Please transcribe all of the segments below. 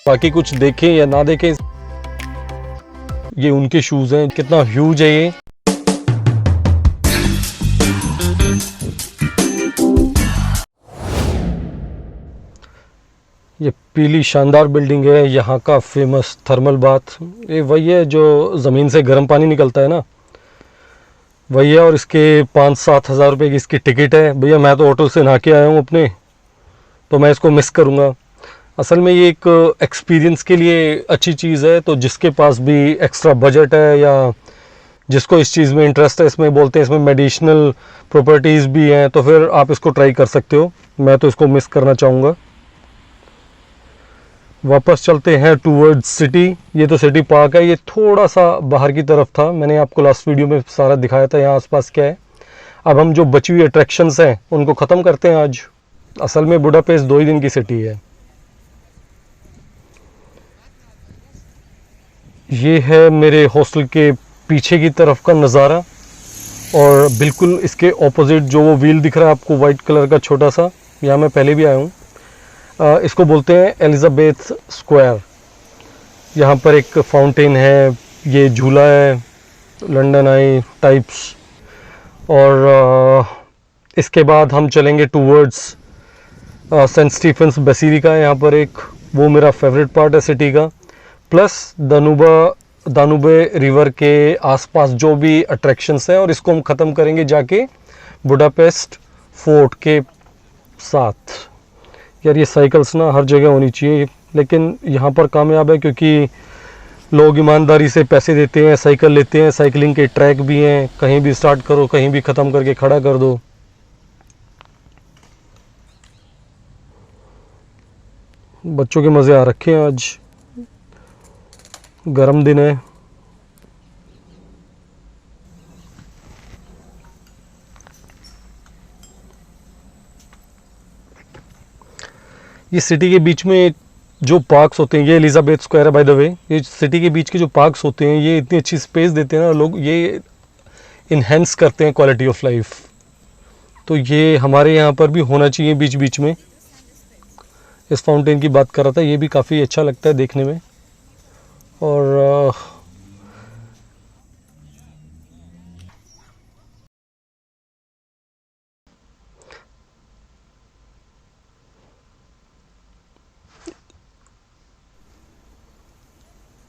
बाकी कुछ देखें या ना देखें, ये उनके शूज़ हैं। कितना ह्यूज है ये पीली शानदार बिल्डिंग है, यहाँ का फेमस थर्मल बाथ। ये वही है जो ज़मीन से गर्म पानी निकलता है ना, वही है। और इसके 5-7 हज़ार रुपये की इसकी टिकट है। भैया मैं तो होटल से नहा के आया हूँ अपने, तो मैं इसको मिस करूँगा। असल में ये एक एक्सपीरियंस के लिए अच्छी चीज़ है। तो जिसके पास भी एक्स्ट्रा बजट है या जिसको इस चीज़ में इंटरेस्ट है, इसमें बोलते हैं इसमें मेडिसिनल प्रॉपर्टीज़ भी हैं, तो फिर आप इसको ट्राई कर सकते हो। मैं तो इसको मिस करना चाहूँगा। वापस चलते हैं टूवर्ड्स सिटी। ये तो सिटी पार्क है, ये थोड़ा सा बाहर की तरफ था। मैंने आपको लास्ट वीडियो में सारा दिखाया था यहाँ आसपास क्या है। अब हम जो बची हुई अट्रैक्शंस हैं उनको ख़त्म करते हैं आज। असल में बुडापेस्ट 2 ही दिन की सिटी है। ये है मेरे हॉस्टल के पीछे की तरफ का नज़ारा, और बिल्कुल इसके ऑपोजिट जो वो व्हील दिख रहा है आपको वाइट कलर का छोटा सा, यहाँ मैं पहले भी आया हूँ। इसको बोलते हैं एलिज़ाबेथ स्क्वायर। यहाँ पर एक फाउंटेन है, ये झूला है, लंदन आई टाइप्स। और इसके बाद हम चलेंगे टूवर्ड्स सेंट स्टीफेंस बेसिलिका। यहाँ पर एक वो मेरा फेवरेट पार्ट है सिटी का। प्लस दानुबे रिवर के आसपास जो भी अट्रैक्शंस हैं, और इसको हम ख़त्म करेंगे जाके बुडापेस्ट फोर्ट के साथ। यार ये साइकिल्स ना हर जगह होनी चाहिए, लेकिन यहाँ पर कामयाब है क्योंकि लोग ईमानदारी से पैसे देते हैं, साइकिल लेते हैं। साइकिलिंग के ट्रैक भी हैं, कहीं भी स्टार्ट करो, कहीं भी ख़त्म करके खड़ा कर दो। बच्चों के मज़े आ रखे हैं, आज गर्म दिन है। ये सिटी के बीच में जो पार्क्स होते हैं, ये एलिज़ाबेथ स्क्वायर है बाय द वे। ये सिटी के बीच के जो पार्क्स होते हैं, ये इतनी अच्छी स्पेस देते हैं ना लोग, ये इन्हेंस करते हैं क्वालिटी ऑफ लाइफ। तो ये हमारे यहाँ पर भी होना चाहिए बीच बीच में। इस फाउंटेन की बात कर रहा था, ये भी काफ़ी अच्छा लगता है देखने में। और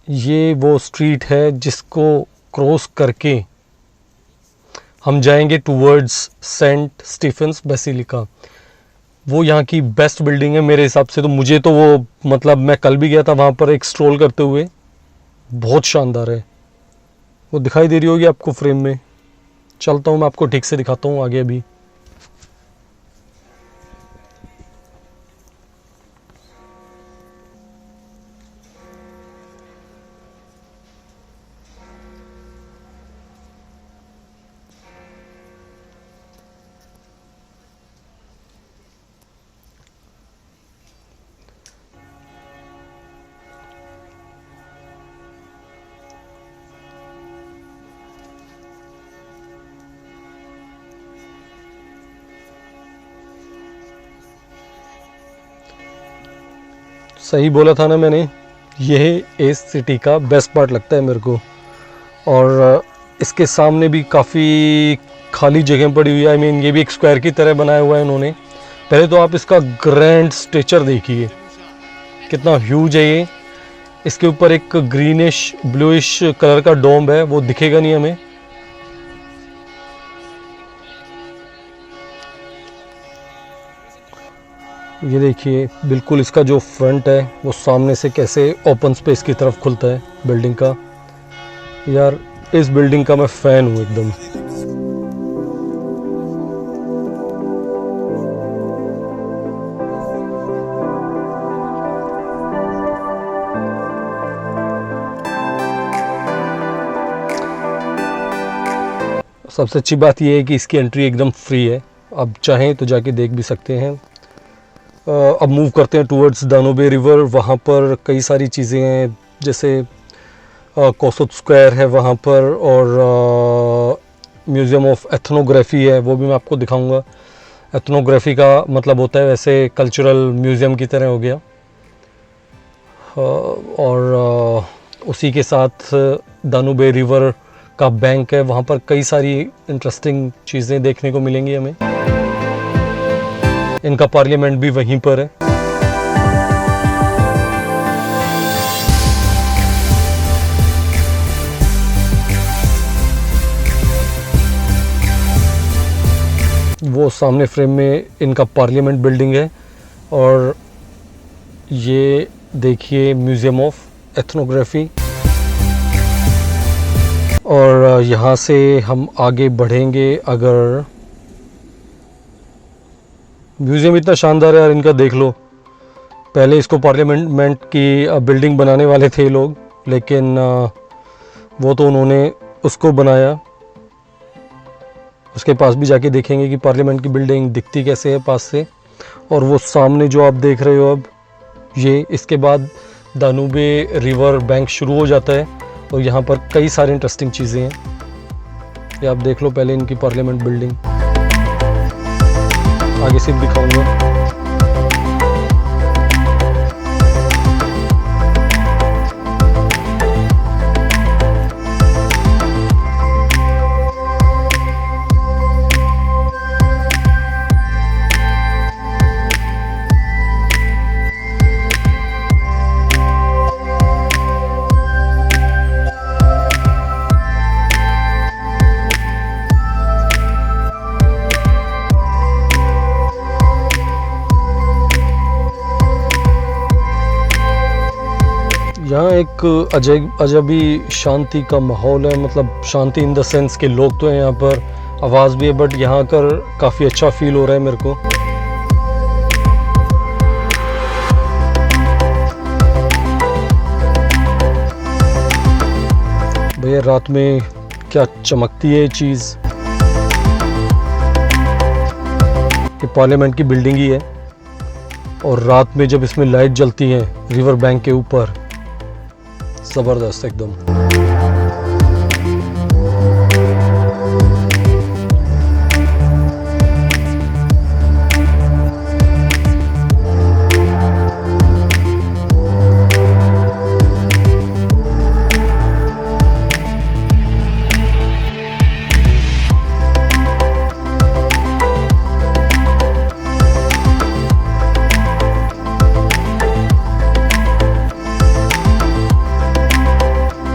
ये वो स्ट्रीट है जिसको क्रॉस करके हम जाएंगे टूवर्ड्स सेंट स्टीफेंस बेसिलिका। वो यहाँ की बेस्ट बिल्डिंग है मेरे हिसाब से। तो मुझे तो वो, मतलब मैं कल भी गया था वहाँ पर एक स्ट्रोल करते हुए, बहुत शानदार है। वो दिखाई दे रही होगी आपको फ्रेम में। चलता हूँ मैं आपको ठीक से दिखाता हूँ आगे अभी। सही बोला था ना मैंने, यह इस सिटी का बेस्ट पार्ट लगता है मेरे को। और इसके सामने भी काफ़ी खाली जगह पड़ी हुई है। आई मीन ये भी एक स्क्वायर की तरह बनाया हुआ है इन्होंने। पहले तो आप इसका ग्रैंड स्ट्रक्चर देखिए, कितना ह्यूज है ये। इसके ऊपर एक ग्रीनिश ब्लूइश कलर का डोम है, वो दिखेगा नहीं हमें। ये देखिए बिल्कुल इसका जो फ्रंट है वो सामने से कैसे ओपन स्पेस की तरफ खुलता है बिल्डिंग का। यार इस बिल्डिंग का मैं फ़ैन हूँ एकदम। सबसे अच्छी बात यह है कि इसकी एंट्री एकदम फ्री है, आप चाहें तो जाके देख भी सकते हैं। अब मूव करते हैं टूवर्ड्स दानुबे रिवर। वहाँ पर कई सारी चीज़ें हैं, जैसे कोसोत स्क्वायर है वहाँ पर, और म्यूज़ियम ऑफ एथनोग्राफी है, वो भी मैं आपको दिखाऊंगा। एथनोग्राफी का मतलब होता है वैसे कल्चरल म्यूज़ियम की तरह हो गया। और उसी के साथ दानुबे रिवर का बैंक है, वहाँ पर कई सारी इंटरेस्टिंग चीज़ें देखने को मिलेंगी हमें। इनका पार्लियामेंट भी वहीं पर है। वो सामने फ्रेम में इनका पार्लियामेंट बिल्डिंग है, और ये देखिए म्यूज़ियम ऑफ एथनोग्राफी। और यहाँ से हम आगे बढ़ेंगे। अगर म्यूज़ियम इतना शानदार है यार, इनका देख लो। पहले इसको पार्लियामेंट की बिल्डिंग बनाने वाले थे लोग, लेकिन वो तो उन्होंने उसको बनाया। उसके पास भी जाके देखेंगे कि पार्लियामेंट की बिल्डिंग दिखती कैसे है पास से। और वो सामने जो आप देख रहे हो अब, ये इसके बाद दानुबे रिवर बैंक शुरू हो जाता है, और यहाँ पर कई सारी इंटरेस्टिंग चीज़ें हैं। ये आप देख लो पहले इनकी पार्लियामेंट बिल्डिंग, आगे से दिखाऊंगा। यहाँ एक अजबी शांति का माहौल है, मतलब शांति इन द सेंस के लोग तो हैं यहाँ पर, आवाज़ भी है, बट यहाँ कर काफ़ी अच्छा फील हो रहा है मेरे को। भैया रात में क्या चमकती है ये चीज़। ये पार्लियामेंट की बिल्डिंग ही है, और रात में जब इसमें लाइट जलती है रिवर बैंक के ऊपर, ज़बरदस्त एकदम।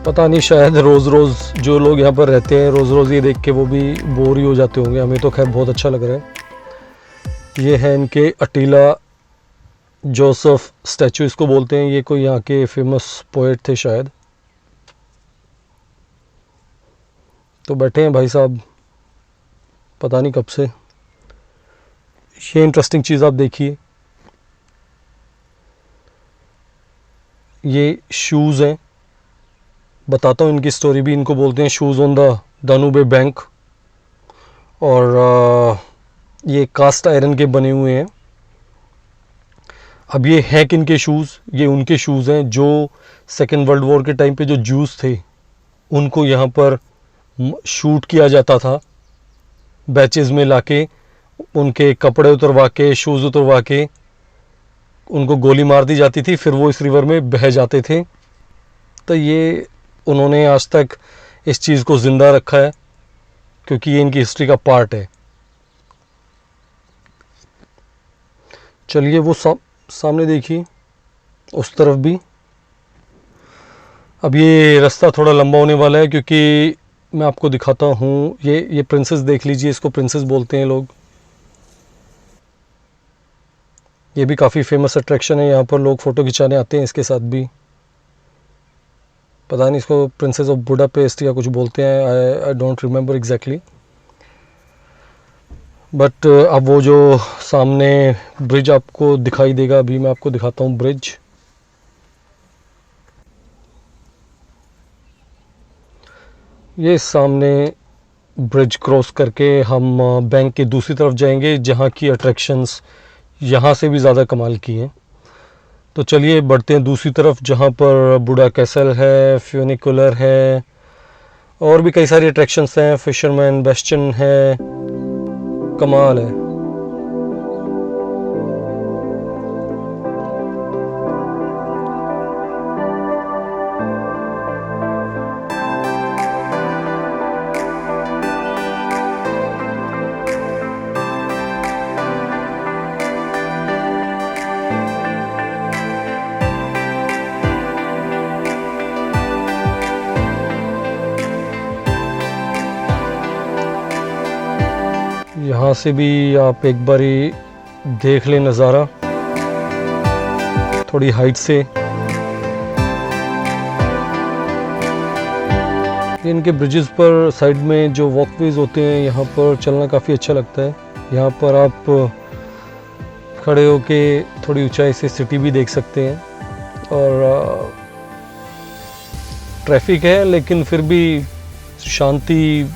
पता नहीं, शायद रोज़ रोज़ जो लोग यहाँ पर रहते हैं रोज़ रोज़ ये देख के वो भी बोर ही हो जाते होंगे। हमें तो खैर बहुत अच्छा लग रहा है। ये है इनके अटीला जोसेफ स्टैचू इसको बोलते हैं। ये कोई यहाँ के फेमस पोएट थे शायद। तो बैठे हैं भाई साहब पता नहीं कब से। ये इंटरेस्टिंग चीज़ आप देखिए, ये शूज़ हैं। बताता हूँ इनकी स्टोरी भी। इनको बोलते हैं शूज़ ऑन द दानुबे बैंक, और ये कास्ट आयरन के बने हुए हैं। अब ये हैं किनके शूज़? ये उनके शूज़ हैं जो सेकेंड वर्ल्ड वॉर के टाइम पे जो जूस थे उनको यहाँ पर शूट किया जाता था, बैचेज़ में लाके उनके कपड़े उतरवा के, शूज़ उतरवा के उनको गोली मार दी जाती थी, फिर वो इस रिवर में बह जाते थे। तो ये उन्होंने आज तक इस चीज़ को ज़िंदा रखा है, क्योंकि ये इनकी हिस्ट्री का पार्ट है। चलिए वो सामने देखिए, उस तरफ भी। अब ये रास्ता थोड़ा लंबा होने वाला है, क्योंकि मैं आपको दिखाता हूँ। ये प्रिंसेस देख लीजिए, इसको प्रिंसेस बोलते हैं लोग। ये भी काफ़ी फेमस अट्रैक्शन है, यहाँ पर लोग फ़ोटो खिंचाने आते हैं इसके साथ भी। पता नहीं इसको प्रिंसेस ऑफ बुडापेस्ट या कुछ बोलते हैं, I don't remember exactly. But अब वो जो सामने ब्रिज आपको दिखाई देगा, अभी मैं आपको दिखाता हूँ ब्रिज। ये सामने ब्रिज क्रॉस करके हम बैंक के दूसरी तरफ जाएंगे, जहाँ की अट्रैक्शंस यहाँ से भी ज़्यादा कमाल की हैं। तो चलिए बढ़ते हैं दूसरी तरफ, जहाँ पर बुडा कैसल है, फ्यूनिकुलर है, और भी कई सारी अट्रैक्शंस हैं। फिशरमैन बेस्टन है, कमाल है। ये यहाँ से भी आप एक बारी देख लें नज़ारा थोड़ी हाइट से। इनके ब्रिजेस पर साइड में जो वॉकवेज होते हैं यहाँ पर चलना काफ़ी अच्छा लगता है। यहाँ पर आप खड़े होके थोड़ी ऊंचाई से सिटी भी देख सकते हैं और ट्रैफिक है लेकिन फिर भी शांति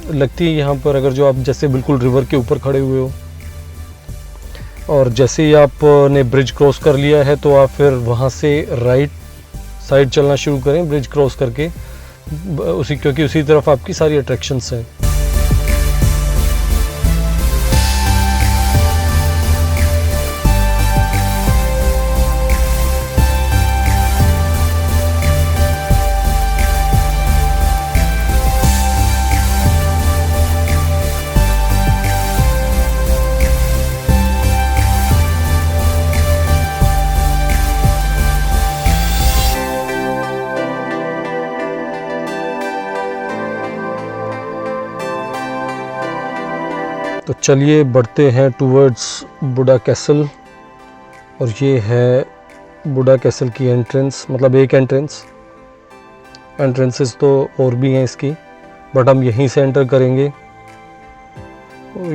लगती है यहाँ पर, अगर जो आप जैसे बिल्कुल रिवर के ऊपर खड़े हुए हो। और जैसे ही आपने ब्रिज क्रॉस कर लिया है तो आप फिर वहाँ से राइट साइड चलना शुरू करें ब्रिज क्रॉस करके, क्योंकि उसी तरफ आपकी सारी अट्रैक्शंस हैं। तो चलिए बढ़ते हैं टूवर्ड्स बुडा कैसल। और ये है बुडा कैसल की एंट्रेंस, मतलब एक एंट्रेंसेस तो और भी हैं इसकी, बट हम यहीं से एंटर करेंगे।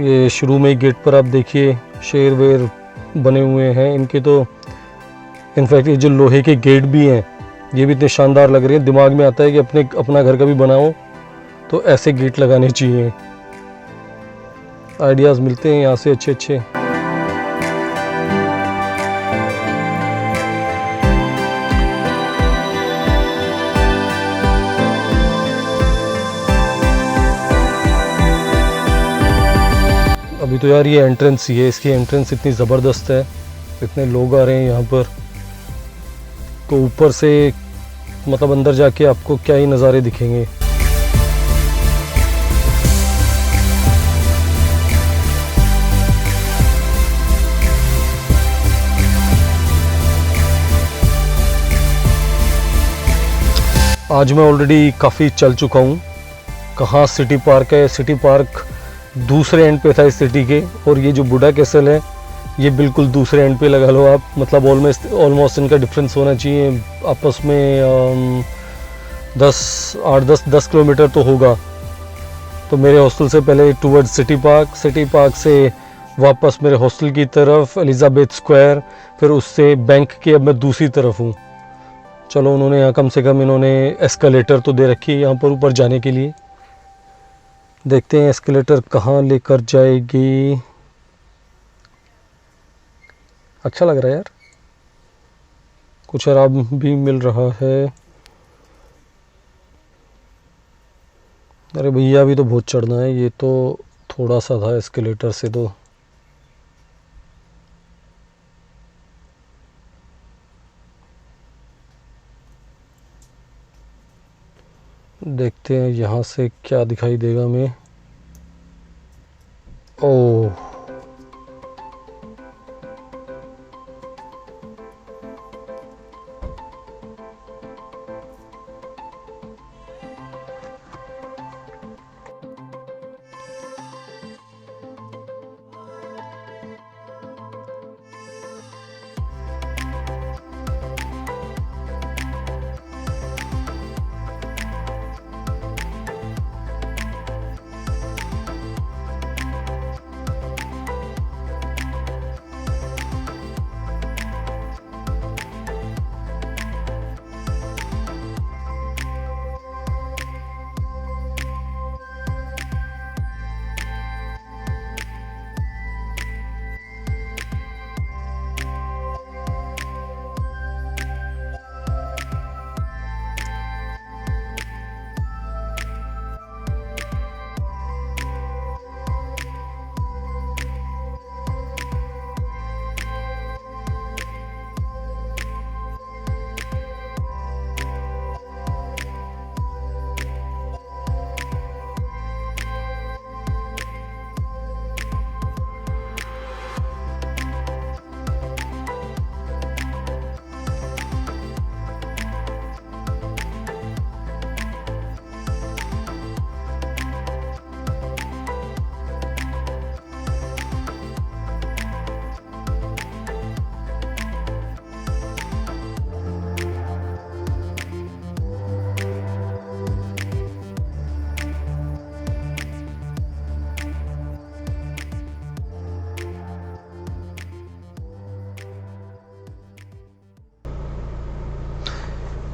ये शुरू में ही गेट पर आप देखिए शेर वेर बने हुए हैं इनके, तो इनफैक्ट ये जो लोहे के गेट भी हैं ये भी इतने शानदार लग रहे हैं। दिमाग में आता है कि अपना घर का भी बनाओ तो ऐसे गेट लगाने चाहिए। आइडियाज़ मिलते हैं यहाँ से अच्छे अच्छे। अभी तो यार ये एंट्रेंस ही है, इसकी एंट्रेंस इतनी ज़बरदस्त है, इतने लोग आ रहे हैं यहाँ पर, तो ऊपर से मतलब अंदर जाके आपको क्या ही नज़ारे दिखेंगे। आज मैं ऑलरेडी काफ़ी चल चुका हूँ। कहाँ सिटी पार्क है, सिटी पार्क दूसरे एंड पे था इस सिटी के, और ये जो बुडा कैसल है ये बिल्कुल दूसरे एंड पे लगा लो आप, मतलब ऑलमोस्ट इनका डिफरेंस होना चाहिए आपस में 10 किलोमीटर तो होगा। तो मेरे हॉस्टल से पहले टूवर्ड्स सिटी पार्क से वापस मेरे हॉस्टल की तरफ एलिजाबेथ स्क्वायर, फिर उससे बैंक के अब मैं दूसरी तरफ हूँ। चलो उन्होंने यहाँ कम से कम इन्होंने एस्केलेटर तो दे रखी है यहाँ पर ऊपर जाने के लिए। देखते हैं एस्केलेटर कहाँ लेकर जाएगी। अच्छा लग रहा है यार, कुछ आराम भी मिल रहा है। अरे भैया अभी तो बहुत चढ़ना है, ये तो थोड़ा सा था एस्केलेटर से तो। देखते हैं यहाँ से क्या दिखाई देगा हमें। ओह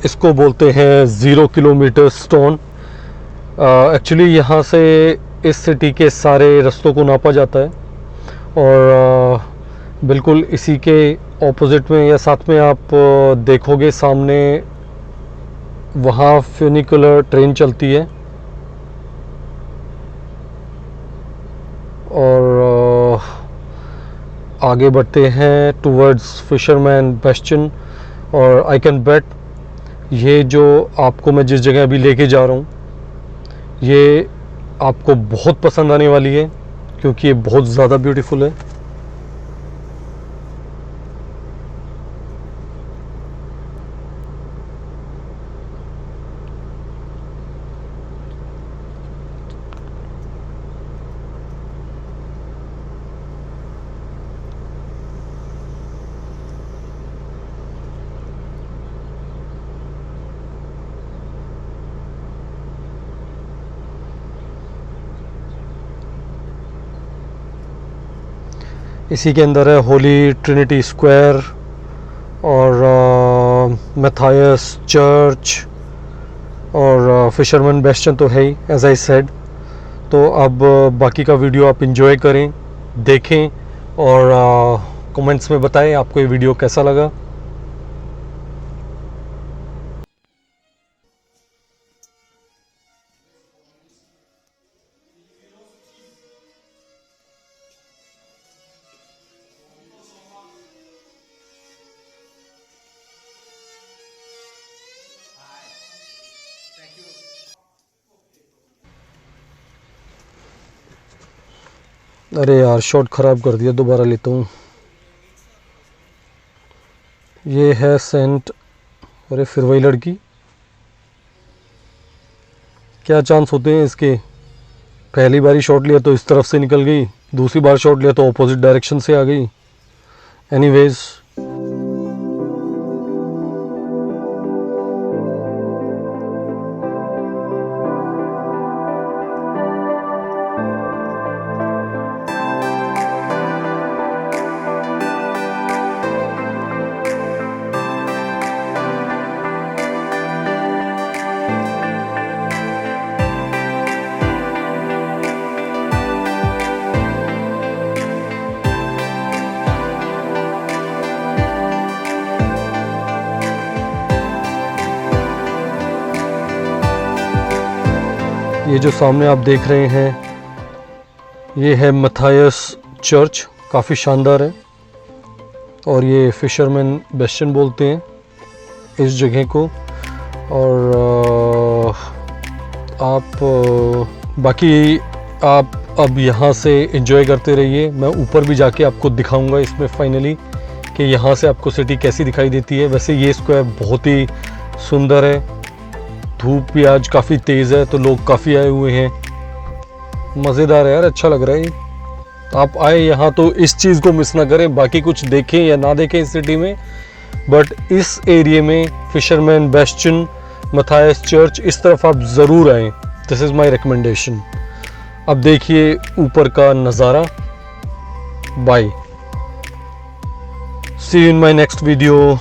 इसको बोलते हैं 0 किलोमीटर स्टोन। एक्चुअली यहाँ से इस सिटी के सारे रास्तों को नापा जाता है और बिल्कुल इसी के ऑपोजिट में या साथ में आप देखोगे सामने वहाँ फ्यूनिकुलर ट्रेन चलती है और आगे बढ़ते हैं टूवर्ड्स फिशरमैन बेस्टियन। और आई कैन बेट ये जो आपको मैं जिस जगह अभी लेके जा रहा हूँ ये आपको बहुत पसंद आने वाली है क्योंकि ये बहुत ज़्यादा ब्यूटीफुल है। इसी के अंदर है होली ट्रिनिटी स्क्वायर और मैथायस चर्च और फिशरमैन बेस्टियन तो है ही एज आई सेड। तो अब बाकी का वीडियो आप इंजॉय करें, देखें और कमेंट्स में बताएं आपको ये वीडियो कैसा लगा। अरे यार शॉट ख़राब कर दिया, दोबारा लेता हूँ। ये है सेंट, अरे फिर वही लड़की, क्या चांस होते हैं इसके। पहली बारी शॉट लिया तो इस तरफ से निकल गई, दूसरी बार शॉट लिया तो ऑपोजिट डायरेक्शन से आ गई। एनीवेज ये जो सामने आप देख रहे हैं ये है मैथायस चर्च, काफ़ी शानदार है और ये फिशरमैन बेस्टियन बोलते हैं इस जगह को। और आप बाकी आप अब यहाँ से एंजॉय करते रहिए। मैं ऊपर भी जाके आपको दिखाऊंगा इसमें फाइनली कि यहाँ से आपको सिटी कैसी दिखाई देती है। वैसे ये स्क्वायर बहुत ही सुंदर है, धूप भी आज काफ़ी तेज़ है तो लोग काफ़ी आए हुए हैं, मज़ेदार है यार, अच्छा लग रहा है। आप आए यहाँ तो इस चीज़ को मिस ना करें, बाकी कुछ देखें या ना देखें इस सिटी में, बट इस एरिया में फिशरमैन बेस्टियन, मैथायस चर्च, इस तरफ आप ज़रूर आएँ। This is my recommendation. अब देखिए ऊपर का नज़ारा। Bye, see you in my next video.